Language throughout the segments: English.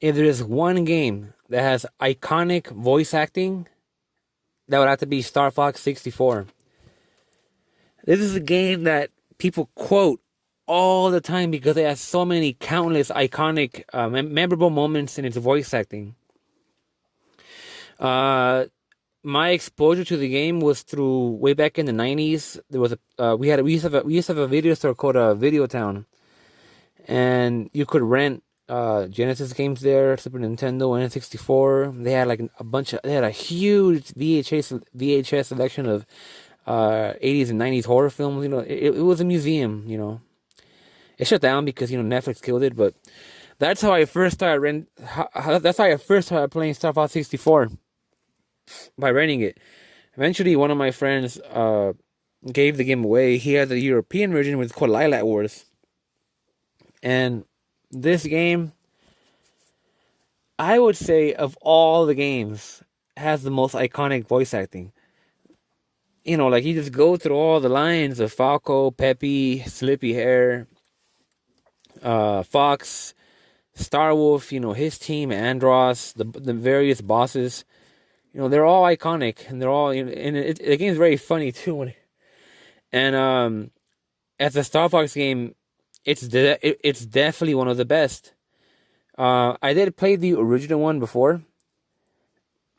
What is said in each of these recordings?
If there is one game that has iconic voice acting, that would have to be Starfox 64. This is a game that people quote all the time because it has so many countless iconic, memorable moments in its voice acting. Uh, my exposure to the game was through way back in the '90s. There was we used to have a video store called Video Town, and you could rent Genesis games there, Super Nintendo, N64. They had like they had a huge VHS selection of 80s and 90s horror films. It was a museum. It shut down because Netflix killed it, but that's how I first started that's how I first started playing Star Fox 64, by renting it. Eventually, one of my friends gave the game away. He had the European version, which is called Lilac Wars. And this game, I would say, of all the games, has the most iconic voice acting. Like you just go through all the lines of Falco, Peppy, Slippy Hair, Fox, Starwolf, his team, Andros, the various bosses. They're all iconic, and they're all. And the game's very funny too. And as a Star Fox game, it's definitely one of the best. I did play the original one before.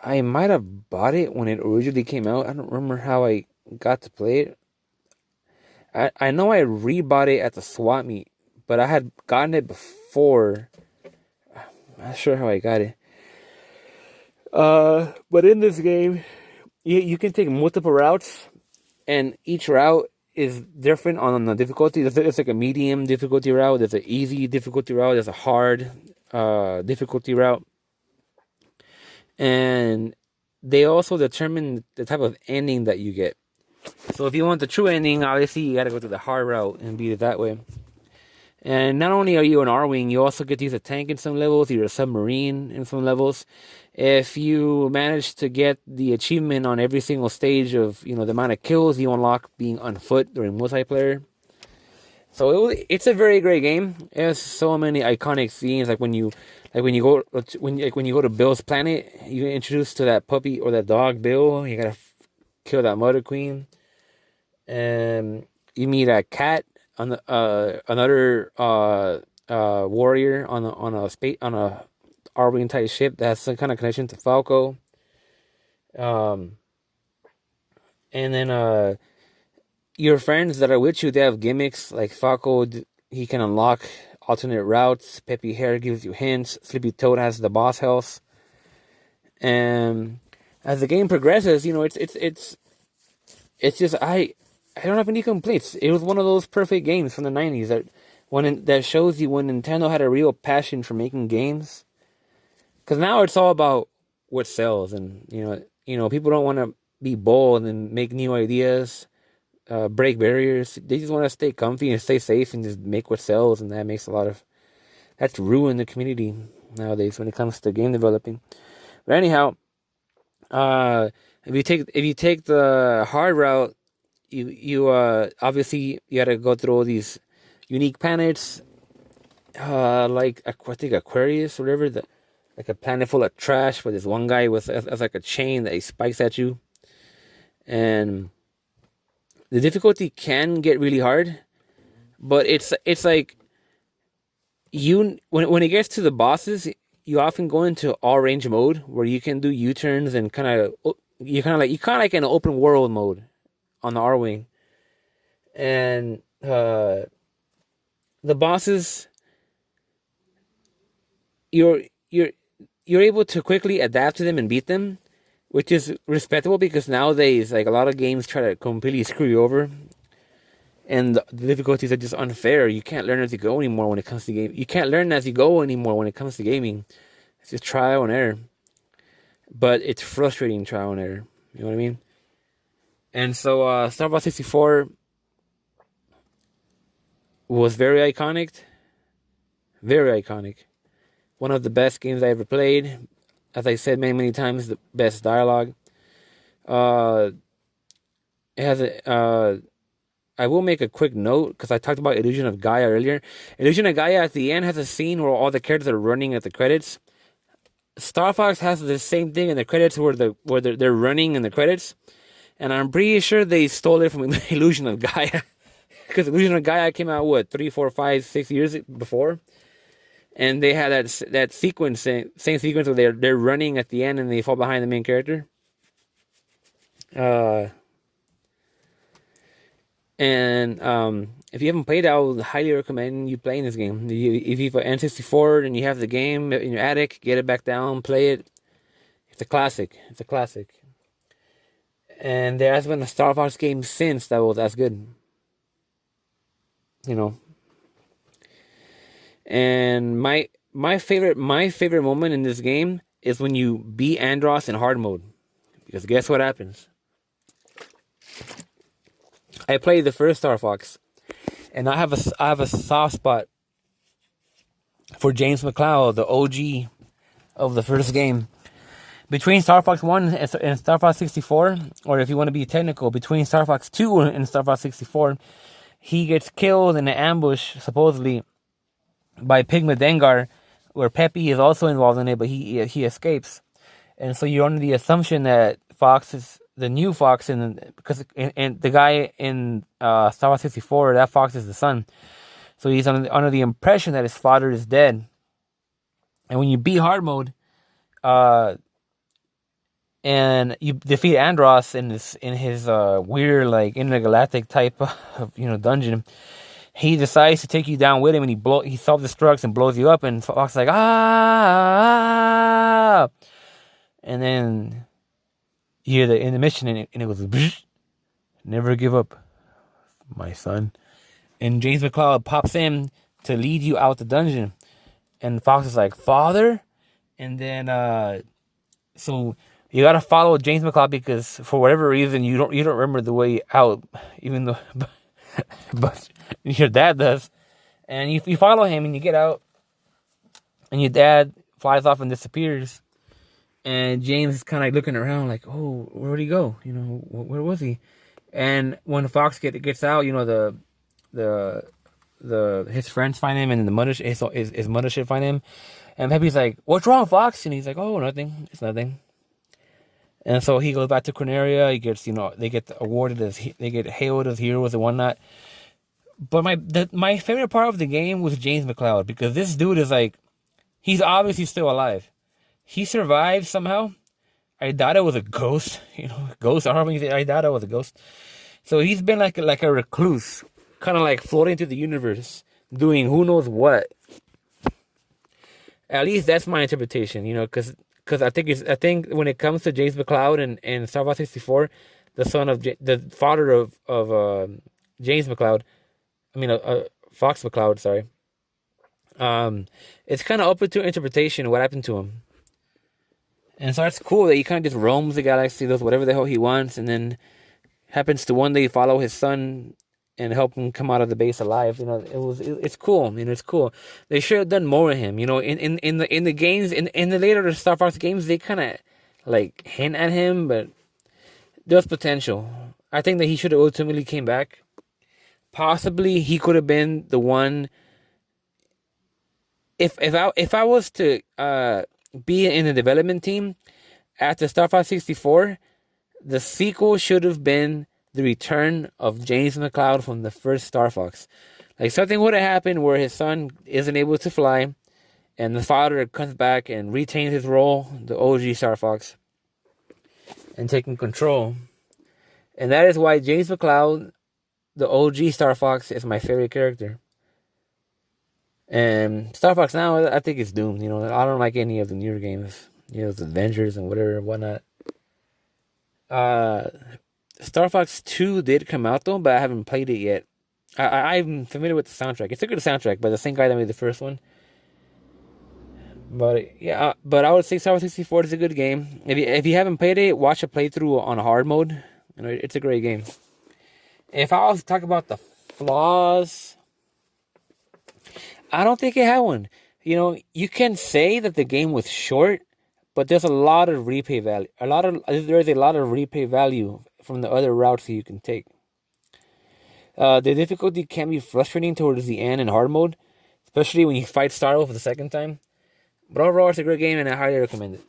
I might have bought it when it originally came out. I don't remember how I got to play it. I know I rebought it at the swap meet, but I had gotten it before. I'm not sure how I got it. But in this game, you can take multiple routes, and each route is different on the difficulty. There's like a medium difficulty route. There's an easy difficulty route. There's a hard difficulty route, and they also determine the type of ending that you get. So if you want the true ending, obviously you got to go to the hard route and beat it that way. And not only are you an R-Wing, you also get to use a tank in some levels, you're a submarine in some levels. If you manage to get the achievement on every single stage of, the amount of kills you unlock being on foot during multiplayer. So it's a very great game. It has so many iconic scenes, like when you go to Bill's planet, you get introduced to that puppy or that dog Bill. You gotta kill that Mother Queen, and you meet a cat on the another warrior on a R-wing type ship that has some kind of connection to Falco. Um, and then your friends that are with you, they have gimmicks like Falco. He can unlock alternate routes. Peppy Hair gives you hints. Sleepy Toad has the boss health. And as the game progresses, it's just I don't have any complaints. It was one of those perfect games from the '90s that shows you when Nintendo had a real passion for making games. Because now it's all about what sells, and people don't want to be bold and make new ideas, break barriers. They just want to stay comfy and stay safe and just make what sells, and that's ruined the community nowadays when it comes to game developing. But anyhow, if you take the hard route, you obviously you got to go through all these unique planets, like I think Aquarius or whatever, like a planet full of trash, where there's one guy with as like a chain that he spikes at you, and the difficulty can get really hard, but it's like when it gets to the bosses, you often go into all range mode where you can do U-turns and you kind of like in an open world mode on the R-Wing, and the bosses, you're you're you're able to quickly adapt to them and beat them, which is respectable because nowadays, like, a lot of games try to completely screw you over, and the difficulties are just unfair. You can't learn as you go anymore when it comes to game. You can't learn as you go anymore when it comes to gaming. It's just trial and error, but it's frustrating trial and error. You know what I mean? And so, Star Wars 64 was very iconic. Very iconic. One of the best games I ever played. As I said many, many times, the best dialogue. Uh, it has a I will make a quick note because I talked about Illusion of Gaia earlier. Illusion of Gaia at the end has a scene where all the characters are running at the credits. Starfox has the same thing in the credits where they're running in the credits, and I'm pretty sure they stole it from Illusion of Gaia because Illusion of Gaia came out 3, 4, 5, 6 years before, and they had that sequence, same sequence where they're running at the end and they fall behind the main character. And if you haven't played it, I would highly recommend you playing this game. If you have an N64 and you have the game in your attic, get it back down, play it. It's a classic. It's a classic. And there has been a Star Fox game since that was as good. You know. And my favorite moment in this game is when you beat Andross in hard mode. Because guess what happens? I played the first Star Fox, and I have a soft spot for James McCloud, the OG of the first game. Between Star Fox 1 and Star Fox 64, or if you want to be technical, between Star Fox 2 and Star Fox 64, he gets killed in an ambush, supposedly, by Pigma Dengar, where Peppy is also involved in it, but he escapes. And so you're under the assumption that Fox is the new Fox, because the guy in Star Wars 64, that Fox is the son. So he's under the impression that his father is dead. And when you beat hard mode, and you defeat Andross in his weird like intergalactic type of dungeon, he decides to take you down with him, and he self-destructs and blows you up, and Fox is like ah, and then you hear the intermission, and it goes, never give up, my son. And James McCloud pops in to lead you out the dungeon, and Fox is like, father? And then so you gotta follow James McCloud because for whatever reason you don't remember the way out, even though but your dad does. And you follow him and you get out, and your dad flies off and disappears. And James is kind of like looking around like, oh, where'd he go? Where was he? And when Fox gets out, his friends find him, and his mothership find him. And Peppy's like, what's wrong, Fox? And he's like, oh, nothing. It's nothing. And so he goes back to Corneria. He gets, they get hailed as heroes and whatnot. But my favorite part of the game was James McCloud, because this dude is like, he's obviously still alive. He survived somehow. I doubt it was a ghost, ghost army. I doubt it was a ghost. So he's been like a recluse, kind of like floating through the universe, doing who knows what. At least that's my interpretation, because I think when it comes to James McCloud and Star Fox 64, the father of James McCloud, Fox McCloud, sorry. It's kind of open to interpretation what happened to him. And so that's cool that he kind of just roams the galaxy, does whatever the hell he wants, and then happens to one day follow his son and help him come out of the base alive. It's cool. It's cool. They should have done more with him. In the games, in the later Star Fox games, they kind of like hint at him, but there's potential. I think that he should have ultimately came back. Possibly he could have been the one. If I was to be in the development team after Star Fox 64, the sequel should have been the return of James McCloud from the first Star Fox. Like something would have happened where his son isn't able to fly, and the father comes back and retains his role, the OG Star Fox, and taking control. And that is why James McCloud, the OG Star Fox, is my favorite character. And Star Fox now, I think it's doomed. I don't like any of the newer games. The Avengers and whatnot. Star Fox 2 did come out though, but I haven't played it yet. I'm familiar with the soundtrack. It's a good soundtrack by the same guy that made the first one. But yeah, but I would say Star Fox 64 is a good game. If you haven't played it, watch a playthrough on hard mode. It's a great game. If I was to talk about the flaws, I don't think it had one. You can say that the game was short, but there's a lot of replay value. There's a lot of replay value from the other routes that you can take. The difficulty can be frustrating towards the end in hard mode, especially when you fight Starro for the second time. But overall, it's a great game, and I highly recommend it.